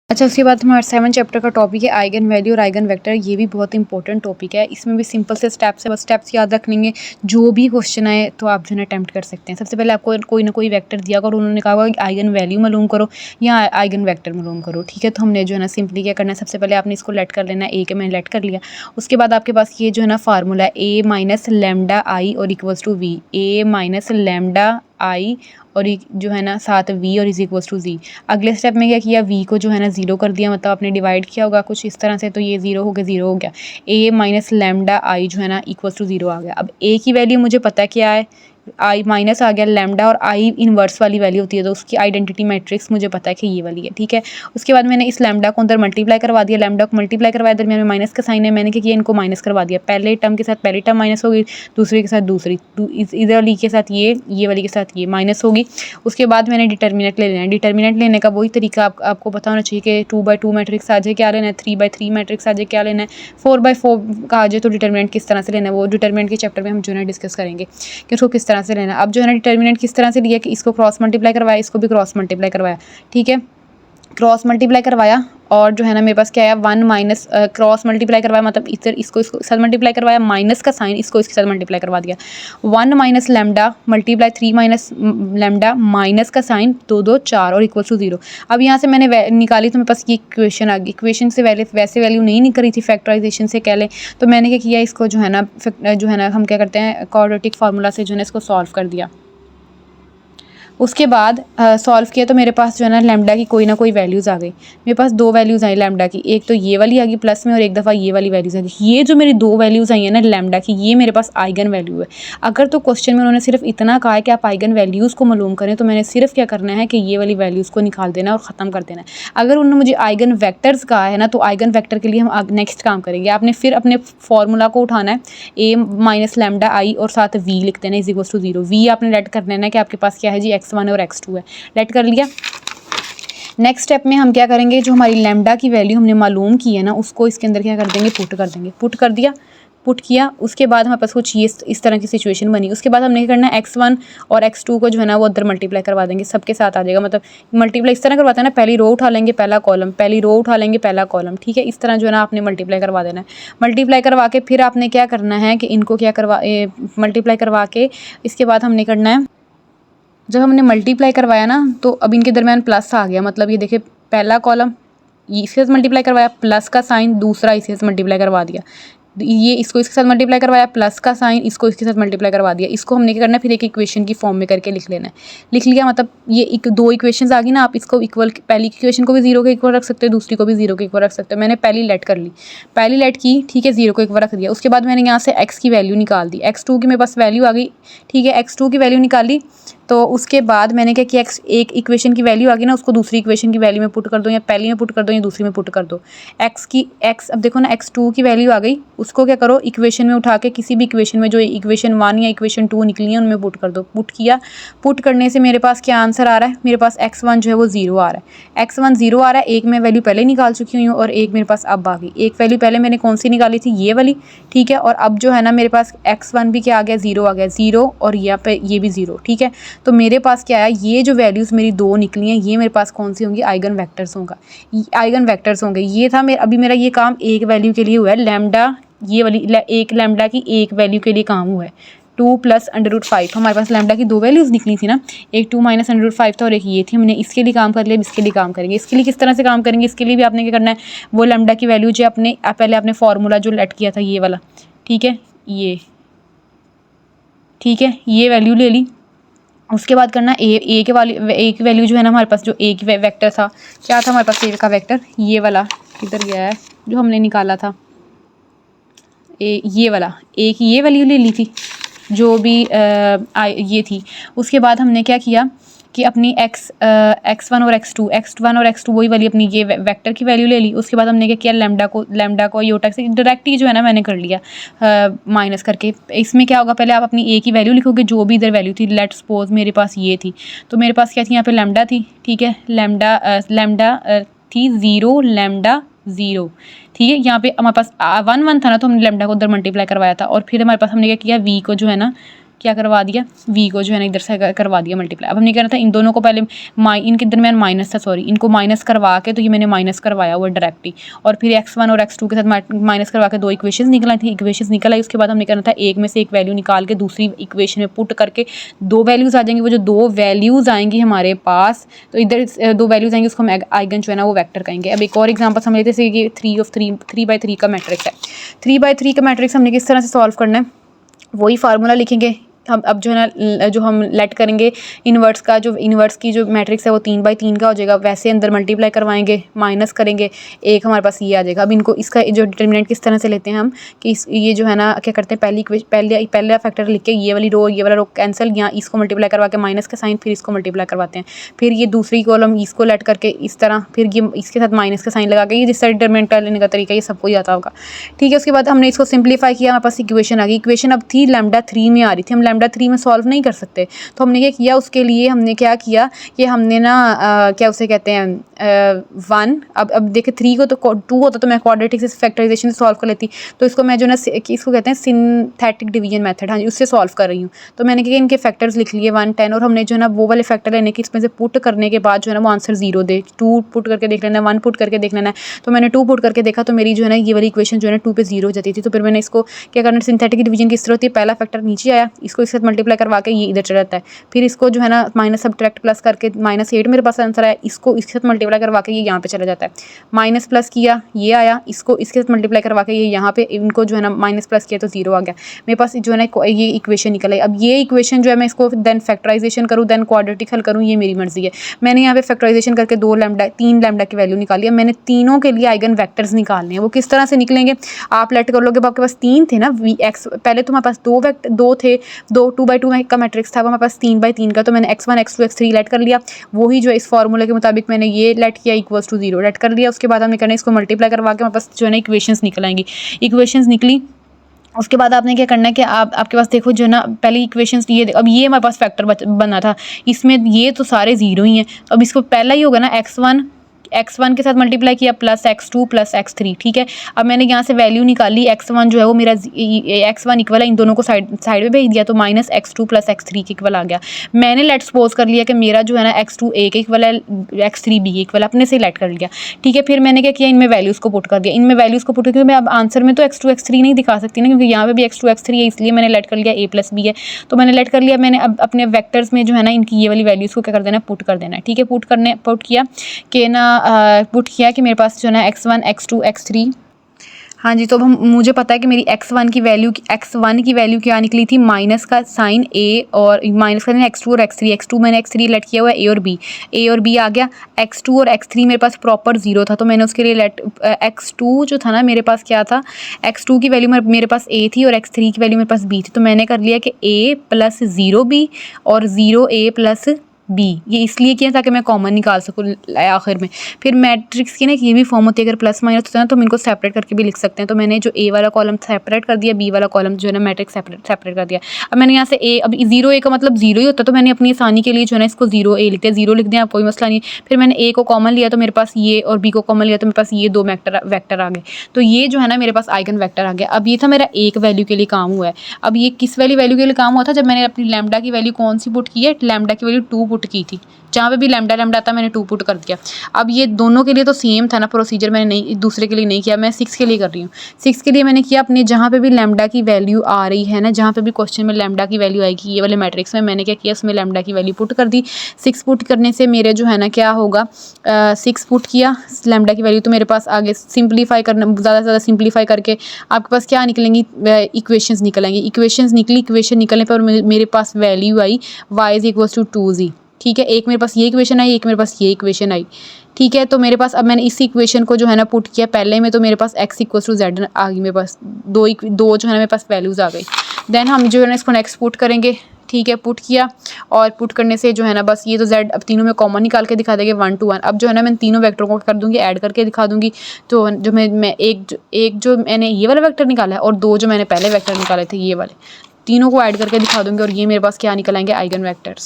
अच्छा, उसके बाद हमारा 7 चैप्टर का टॉपिक है आइगन वैल्यू और आइगन वेक्टर। ये भी बहुत इंपॉर्टेंट टॉपिक है। इसमें भी सिंपल से स्टेप्स है, बस स्टेप्स याद रख लेंगे। जो भी क्वेश्चन आए तो आप जो है अटैम्प्ट कर सकते हैं। सबसे पहले आपको कोई ना कोई वेक्टर दिया होगा और उन्होंने कहा होगा कि आइगन वैल्यू मालूम करो या आइगन वेक्टर मालूम करो, ठीक है। तो हमने जो है ना सिंपली क्या करना है, सबसे पहले आपने इसको लेट कर लेना है। ए के मैंने लेट कर लिया। उसके बाद आपके पास ये जो है ना फार्मूला है ए माइनस लेमडा आई और equals to V. A minus lambda I और जो है ना साथ वी और इज इक्वल्स टू जी। अगले स्टेप में क्या किया, वी को जो है ना जीरो कर दिया, मतलब आपने डिवाइड किया होगा कुछ इस तरह से, तो ये जीरो हो गया। ए माइनस लेमडा आई जो है ना इक्वल्स टू जीरो आ गया। अब ए की वैल्यू मुझे पता है क्या है, आई माइनस आ गया, लेमडा और आई इनवर्स वाली वैल्यू होती है, तो उसकी आइडेंटिटी मैट्रिक्स मुझे पता है कि ये वाली है, ठीक है। उसके बाद मैंने इस लेमडा को अंदर मल्टीप्लाई करवा दिया, लेमडा को मल्टीप्लाई करवाया, दरमियान में माइनस का साइन है, मैंने क्या किया, इनको माइनस करवा दिया। पहले टर्म के साथ पहली टर्म माइनस होगी, दूसरे के साथ दूसरी, इधर वाली के साथ ये वाली के साथ ये माइनस होगी। उसके बाद मैंने डिटर्मिनेंट ले लेना है। डिटर्मिनेंट लेने का वही तरीका आपको पता होना चाहिए कि 2/2 मैट्रिक्स आ जाए क्या लेना है, 3/3 मैट्रिक्स आ जाए क्या लेना है, 4/4 का आ जाए तो डिटर्मिनेंट किस तरह से लेना है, वो डिटर्मिनेंट के चैप्टर में हम जो है डिस्कस करेंगे कि उसको किस तरह से लेना है। अब जो है ना डिटर्मिनेंट किस तरह से लिया कि इसको क्रॉस मल्टीप्लाई करवाया, इसको भी क्रॉस मल्टीप्लाई करवाया, ठीक है। क्रॉस मल्टीप्लाई करवाया और जो है ना मेरे पास क्या है 1 माइनस क्रॉस मल्टीप्लाई करवाया, मतलब इधर इसको साथ मल्टीप्लाई करवाया, माइनस का साइन इसको इसके साथ मल्टीप्लाई करवा दिया। 1 minus lambda multiply 3 minus lambda minus का साइन 2 2 4 और इक्वल टू 0। अब यहाँ से मैंने निकाली तो मेरे पास ये इक्वेशन आ गई। इक्वेशन से वैसे वैल्यू नहीं निकल रही थी, फैक्टराइजेशन से कह लें, तो मैंने क्या किया, इसको जो है ना हम क्या करते हैं क्वाड्रेटिक फार्मूला से जो है इसको सॉल्व कर दिया। उसके बाद सॉल्व किया तो मेरे पास जो है ना लेमडा की कोई ना कोई वैल्यूज़ आ गई। मेरे पास दो वैल्यूज़ आई लेमडा की, एक तो ये वाली आ गई प्लस में और एक दफ़ा ये वाली वैल्यूज़ आ गई। ये जो मेरी दो वैल्यूज़ आई है ना लेमडा की, ये मेरे पास आइगन वैल्यू है। अगर तो क्वेश्चन में उन्होंने सिर्फ इतना कहा है कि आप आइगन वैल्यूज़ को मालूम करें, तो मैंने सिर्फ क्या करना है कि ये वाली वैल्यूज़ को निकाल देना और ख़त्म कर देना है। अगर उन्होंने मुझे आइगन वैक्टर्स कहा है ना, तो आइगन वैक्टर के लिए हम नेक्स्ट काम करेंगे। आपने फिर अपने फॉर्मूला को उठाना है, ए माइनस लेमडा आई और साथ वी लिख देना इज इक्वल्स टू 0। वी आपने लेट कर लेना है कि आपके पास क्या है जी x1 और x2 है, लेट कर लिया। नेक्स्ट स्टेप में हम क्या करेंगे, जो हमारी लेमडा की वैल्यू हमने मालूम की है ना, उसको इसके अंदर क्या कर देंगे, पुट कर देंगे। पुट कर दिया, पुट किया, उसके बाद हमारे पास कुछ ये इस तरह की सिचुएशन बनी। उसके बाद हमने क्या करना है, x1 और x2 को जो है ना वो अंदर मल्टीप्लाई करवा देंगे, सबके साथ आ जाएगा। मतलब मल्टीप्लाई इस तरह करवाते हैं ना, पहली रो उठा लेंगे पहला कॉलम, पहली रो उठा लेंगे पहला कॉलम, ठीक है। इस तरह जो है ना आपने मल्टीप्लाई करवा देना है। मल्टीप्लाई करवा के फिर आपने क्या करना है कि इनको क्या मल्टीप्लाई करवा के इसके बाद हमने करना है, जब हमने मल्टीप्लाई करवाया ना तो अब इनके दरमियान प्लस आ गया। मतलब ये देखिए पहला कॉलम इसके साथ मल्टीप्लाई करवाया, प्लस का साइन दूसरा इसके साथ मल्टीप्लाई करवा दिया, ये इसको इसके साथ मल्टीप्लाई करवाया, प्लस का साइन इसको इसके साथ मल्टीप्लाई करवा दिया। इसको हमने क्या करना है, फिर एक इक्वेशन की फॉर्म में करके लिख लेना है। लिख लिया, मतलब ये दो इक्वेशंस आ गई ना, आप इसको इक्वल, पहली इक्वेशन को भी 0 के इक्वल रख सकते हो, दूसरी को भी 0 के इक्वल रख सकते हो। मैंने पहली लेट कर ली, पहली लेट की, ठीक है, 0 को इक्वल रख दिया। उसके बाद मैंने यहाँ से x की वैल्यू निकाल दी, x2 की मेरे पास वैल्यू आ गई, ठीक है, x2 की वैल्यू निकाली। तो उसके बाद मैंने क्या किया, एक इक्वेशन की वैल्यू आ गई ना, उसको दूसरी इक्वेशन की वैल्यू में पुट कर दो, या पहली में पुट कर दो या दूसरी में पुट कर दो। अब देखो ना x2 की वैल्यू आ गई, उसको क्या करो इक्वेशन में उठा के किसी भी इक्वेशन में जो इक्वेशन 1 या इक्वेशन 2 निकली है उनमें पुट कर दो। पुट किया, पुट करने से मेरे पास क्या आंसर आ रहा है, मेरे पास x1 जो है वो 0 आ रहा है। x1 0 आ रहा है, एक मैं वैल्यू पहले निकाल चुकी हूँ और एक मेरे पास अब आ गई। एक वैल्यू पहले मैंने कौन सी निकाली थी, ये वाली, ठीक है। और अब जो है ना मेरे पास x1 भी क्या आ गया, 0 आ गया, 0 और यहाँ पे ये भी 0, ठीक है। तो मेरे पास क्या है, ये जो वैल्यूज़ मेरी दो निकली हैं, ये मेरे पास कौन सी होंगी, आइगन वेक्टर्स होंगे। ये था अभी मेरा ये काम एक वैल्यू के लिए हुआ है, लेमडा, ये वाली एक लेमडा की एक वैल्यू के लिए काम हुआ है। 2 प्लस √5, हमारे पास लेमडा की दो वैल्यूज़ निकली थी ना, एक 2 माइनस √5 था और एक ये थी। हमने इसके लिए काम कर लिया, इसके लिए काम करेंगे। इसके लिए किस तरह से काम करेंगे, इसके लिए भी आपने क्या करना है, वो लेमडा की वैल्यू जो पहले आपने फार्मूला जो लेट किया था ये वाला, ठीक है, ये ठीक है, ये वैल्यू ले ली। उसके बाद करना ए की वैल्यू जो है ना, हमारे पास जो ए की वेक्टर था, क्या था हमारे पास ए का वेक्टर, ये वाला किधर गया है जो हमने निकाला था, ये वाला, ए की ये वैल्यू ले ली थी जो भी ये थी। उसके बाद हमने क्या किया कि अपनी x1 और x2 वही वाली अपनी ये वेक्टर की वैल्यू ले ली। उसके बाद हमने क्या किया, लेमडा को योटा से डायरेक्ट ही जो है ना मैंने कर लिया माइनस करके। इसमें क्या होगा, पहले आप अपनी ए की वैल्यू लिखोगे, जो भी इधर वैल्यू थी, लेट सपोज मेरे पास ये थी, तो मेरे पास क्या थी, यहाँ पे लेमडा थी, ठीक है, लेमडा थी 0 लेमडा 0, ठीक है। यहाँ पे हमारे पास 1 1 था ना, तो हमने लेमडा को उधर मल्टीप्लाई करवाया था। और फिर हमारे पास हमने क्या किया, वी को जो है ना क्या करवा दिया, v को जो है ना इधर से करवा दिया मल्टीप्लाई। अब हमने कहना था इन दोनों को पहले इनके दरमियान माइनस था, सॉरी इनको माइनस करवा के, तो ये मैंने माइनस करवाया हुआ डायरेक्ट ही, और फिर x1 और x2 के साथ माइनस करवा के 2 इक्वेशंस निकल आई थी। इक्वेशंस निकल आई, उसके बाद हमने कहना था एक में से एक वैल्यू निकाल के दूसरी इक्वेशन में पुट करके 2 वैल्यूज़ आ जाएंगी। वो जो 2 वैल्यूज़ आएंगी हमारे पास, तो इधर 2 वैल्यूज़ आएंगी, उसको हम आइगन जो है ना वो वेक्टर कहेंगे। अब एक और एग्जांपल समझ लेते हैं कि 3/3 का मैट्रिक्स है। 3/3 का मैट्रिक्स हमने किस तरह से सॉल्व करना है, वही फार्मूला लिखेंगे हम। अब जो है ना जो हम लेट करेंगे इन्वर्स का, जो इन्वर्स की जो मैट्रिक्स है वो 3/3 का हो जाएगा। वैसे अंदर मल्टीप्लाई करवाएंगे, माइनस करेंगे, एक हमारे पास ये आ जाएगा। अब इनको इसका जो डिटर्मिनेंट किस तरह से लेते हैं हम कि ये जो है ना क्या करते हैं, पहला फैक्टर लिख के ये वाला रो कैंसिल, यहाँ इसको मल्टीप्लाई करवा के माइनस का साइन, फिर इसको मल्टीप्लाई करवाते हैं, फिर ये दूसरी कॉलम इसको लेट करके इस तरह, फिर ये इसके साथ माइनस का साइन लगा के, ये जिस तरह डिटर्मिनेंट लेने का तरीका ये सबको ही आता होगा, ठीक है। उसके बाद हमने इसको सिंप्लीफाई किया, हमारे पास इक्वेशन आ गई। इक्वेशन अब थी λ3 में आ रही थी, हम λ3 में सॉल्व नहीं कर सकते, तो हमने क्या किया, उसके लिए हमने क्या किया कि हमने ना क्या उसे कहते हैं 1। अब देखिए 3 को तो 2 होता तो मैं क्वाड्रेटिक से फैक्टराइजेशन से सॉल्व कर लेती, तो इसको मैं जो ना इसको कहते हैं सिंथेटिक डिवीजन मेथड, हाँ जी उससे सॉल्व कर रही हूँ। तो मैंने क्या इनके फैक्टर्स लिख लिए 1, 10, और हमने जो है ना वो वाले फैक्टर लेने की इसमें से पुट करने के बाद जो है ना वो आंसर 0 दे। 2 पुट करके देख लेना, 1 पुट करके देख लेना है। तो मैंने 2 पुट करके देखा तो मेरी जो है ना ये वाली इक्वेशन जो है ना 2 पे 0 हो जाती थी। तो फिर मैंने इसको क्या करना, सिंथेटिक डिवीजन किस तरह होती है, पहला फैक्टर नीचे आया, इसको इसके साथ मल्टीप्लाई करवा के ये इधर चला जाता है, फिर इसको जो है ना माइनस सब्ट्रैक्ट प्लस करके -8 मेरे पास आंसर आया, इसको इसके साथ मल्टीप्लाई करवा के ये यहाँ पे चला जाता है, माइनस प्लस किया ये आया, इसको इसके साथ मल्टीप्लाई करवा के ये यहाँ पे, इनको जो है ना माइनस प्लस किया तो 0 आ गया मेरे पास, जो है ना ये इक्वेशन निकल आई। अब ये इक्वेशन जो है मैं इसको देन फैक्टराइजेशन करूँ, देन क्वाड्रेटिक हल करूँ, ये मेरी मर्जी है। मैंने यहाँ पे फैक्टराइजेशन करके 3 लैम्डा की वैल्यू निकाली है। मैंने तीनों के लिए आइगन वेक्टर्स निकालने हैं, वो किस तरह से निकलेंगे आप लेट कर लोगे। आपके पास 3 थे ना x, पहले तो हमारे पास 2 थे, 2/2 का मैट्रिक्स था, हमारे पास 3/3 का, तो मैंने x1 x2 x3 लेट कर लिया, वही जो इस फार्मूले के मुताबिक मैंने ये लेट किया इक्वल्स टू 0 लेट कर लिया। उसके बाद हमने करना इसको मल्टीप्लाई करवा के हमारे पास जो है ना इक्वेशंस निकल आएंगी। इक्वेशंस निकली, उसके बाद आपने क्या करना है कि आपके पास देखो जो है ना पहली इक्वेशंस ये, अब ये हमारे पास फैक्टर बना था, इसमें ये तो सारे 0 ही हैं। अब इसको पहला ही होगा ना x1 के साथ मल्टीप्लाई किया प्लस x2 प्लस x3, ठीक है। अब मैंने यहाँ से वैल्यू निकाली, x1 जो है वो मेरा x1 इक्वल है, इन दोनों को साइड में भेज दिया, तो माइनस x2 प्लस x3 के इक्वल आ गया। मैंने लेट सपोज कर लिया कि मेरा जो है ना x2 a के इक्वल है, x3 b के इक्वल, अपने से लेट कर लिया, ठीक है। फिर मैंने क्या किया, इनमें वैल्यूज़ को पुट कर दिया, इनमें वैल्यूज़ को पुट करके मैं अब आंसर में तो x2 x3 नहीं दिखा सकती ना, क्योंकि यहाँ पे भी x2 x3 है, इसलिए मैंने लेट कर लिया a प्लस b है, तो मैंने लेट कर लिया। मैंने अब अपने वेक्टर्स में जो है ना इनकी ये वाली वैल्यूज़ को क्या कर देना, पुट कर देना है, ठीक है। पुट किया कि ना पुट किया कि मेरे पास जो है ना x1 x2 x3, हाँ जी, तो अब मुझे पता है कि मेरी x1 की वैल्यू क्या निकली थी, माइनस का साइन a, और माइनस का x2 और x3 मैंने x3 लेट किया हुआ है, a और b आ गया। x2 और x3 मेरे पास प्रॉपर 0 था, तो मैंने उसके लिए लेट x2 जो था ना मेरे पास क्या था, x2 की वैल्यू मेरे पास a थी और x3 की वैल्यू मेरे पास b थी, तो मैंने कर लिया कि a प्लस 0b और 0a प्लस b, ये इसलिए किया ताकि मैं कॉमन निकाल सकूँ आखिर में। फिर मैट्रिक्स की ना ये भी फॉर्म होती है, अगर प्लस माइनस होता है ना तो हम इनको सेपरेट करके भी लिख सकते हैं। तो मैंने जो a वाला कॉलम सेपरेट कर दिया, b वाला कॉलम जो है ना मैट्रिक्स सेपरेट कर दिया। अब मैंने यहाँ से a, अब 0a का मतलब 0 ही होता है, तो मैंने अपनी आसानी के लिए जो है ना इसको 0a लिख दिया, 0 लिख दिया, कोई मसला नहीं। फिर मैंने a को कॉमन लिया तो मेरे पास ये, और b को कॉमन लिया तो मेरे पास ये 2 वेक्टर आ गए, तो ये जो है ना मेरे पास आइगन वेक्टर आ गया। अब ये था मेरा एक वैल्यू के लिए काम हुआ है। अब ये किस वाली वैल्यू के लिए काम हुआ था, जब मैंने अपनी लैम्डा की वैल्यू कौन सी पुट की है, लैम्डा की वैल्यू 2 पुट की थी, जहाँ पे भी लैम्डा आता मैंने 2 पुट कर दिया। अब ये दोनों के लिए तो सेम था ना प्रोसीजर, मैंने नहीं दूसरे के लिए नहीं किया, मैं 6 के लिए कर रही हूँ। 6 के लिए मैंने किया, अपने जहाँ पे भी लैम्डा की वैल्यू आ रही है ना, जहाँ पे भी क्वेश्चन में लैम्डा की वैल्यू आएगी ये वाले मैट्रिक्स में, मैंने क्या किया, उसमें लैम्डा की वैल्यू पुट कर दी। 6 पुट करने से मेरे जो है ना क्या होगा, 6 पुट किया लैम्डा की वैल्यू, तो मेरे पास आगे सिंप्लीफाई करना, ज़्यादा से ज़्यादा सिंप्लीफाई करके आपके पास क्या निकलेंगी, इक्वेशंस निकलेंगी। इक्वेशन निकलने पर मेरे पास वैल्यू आई y = 2z, ठीक है। एक मेरे पास ये इक्वेशन आई, एक मेरे पास ये इक्वेशन आई, ठीक है। तो मेरे पास अब मैंने इस इक्वेशन को जो है ना पुट किया पहले में, तो मेरे पास x = z आ गई, मेरे पास दो जो है ना मेरे पास वैल्यूज़ आ गई। देन हम जो है ना इसको नेक्स्ट पुट करेंगे, ठीक है। पुट किया, और पुट करने से जो है ना बस ये तो z अब तीनों में कॉमन निकाल के दिखा देंगे 1 to 1। अब जो है ना मैं तीनों वेक्टरों को कर दूंगी, ऐड करके दिखा दूंगी। तो जो मैं एक जो मैंने ये वाला वेक्टर निकाला है, और 2 जो मैंने पहले वेक्टर निकाले थे ये वाले, तीनों को ऐड करके दिखा दूंगी, और ये मेरे पास क्या निकल आएंगे, आइगन वेक्टर्स।